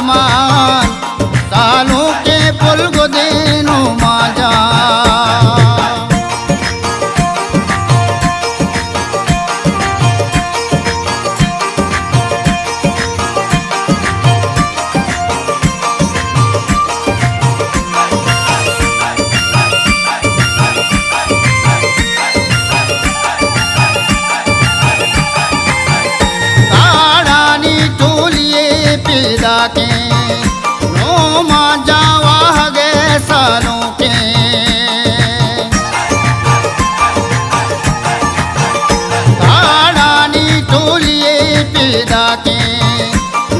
हरमान सालों के पुल गोदेनो माजा। के नो माजा वाह गए सालों के काड़ानी टोलिए पैदा के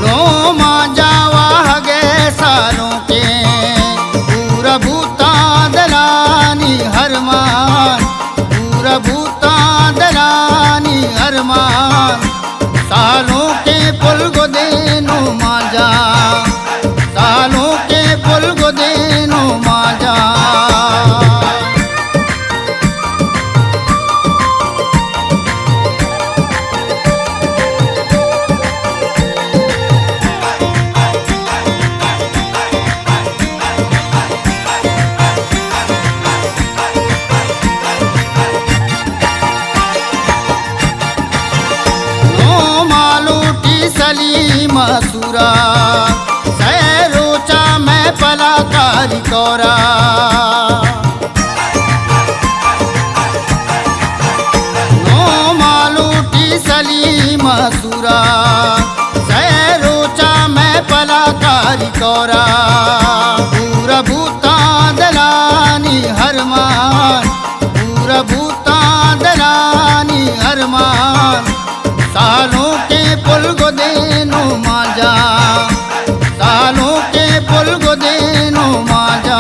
नो माजा वाह गए सालों के पूरा भूता दलानी हरमान पूरा भूता दलानी हरमान सालों के पुल गोदेनो माजा सालों के पुल गोदेनो माजा। सलीम सुरा सैरोचा मैं पलाकारी कौरा नो मालूटी सलीम सुरा सैरोचा मैं पलाकारी कौरा पूरा भूता दलानी हरमान पूरा भूता दलानी हरमान सालों के पुल गोदेनो माजा सालों के पुल गोदेनो माजा।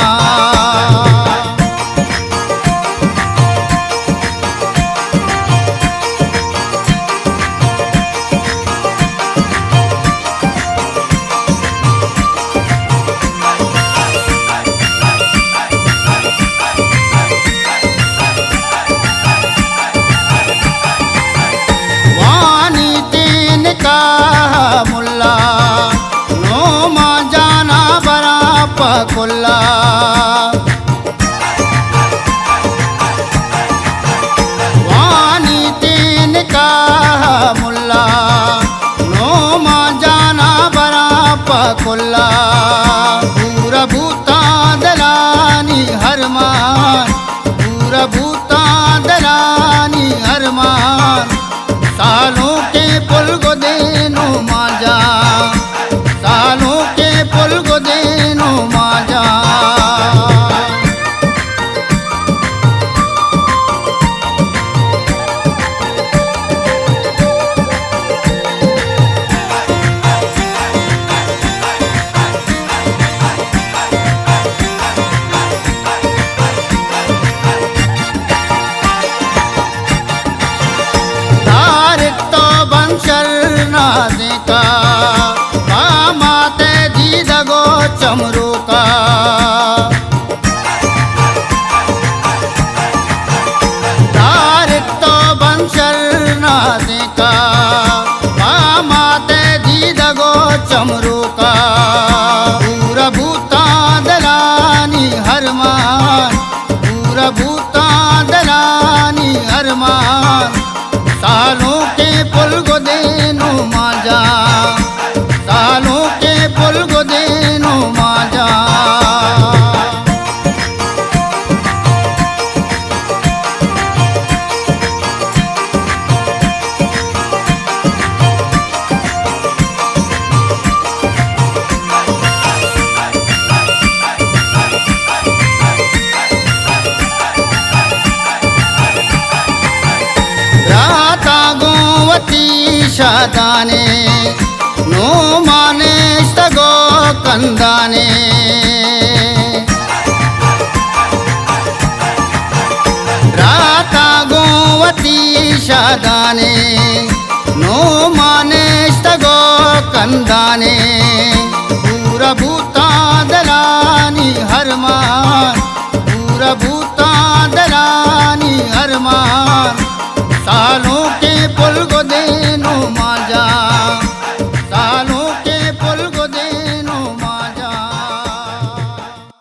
मुल्ला नो माजाना बरा पकुल्ला वानी तीन का मुल्ला नो माजाना बरा पकुल्ला पूरा भूता दलानी हरमान पूरा भूता दलानी हरमान सालों के पुल गोदेनो माजा सालों के पुल गोदेनो माजा। शरनादे का माते दी दगो चमरू का तारिक तो बन शरनादे का माते दी दगो चमरू का पूरा भूता दलानी हरमान पूरा भूता दलानी हरमान सालों के पुल गोदेनो माजा सालों के पुल गोदेनो माजा। शादाने नो माने स्तगो कंदाने राता गोवती शादाने नो माने स्तगो कंदाने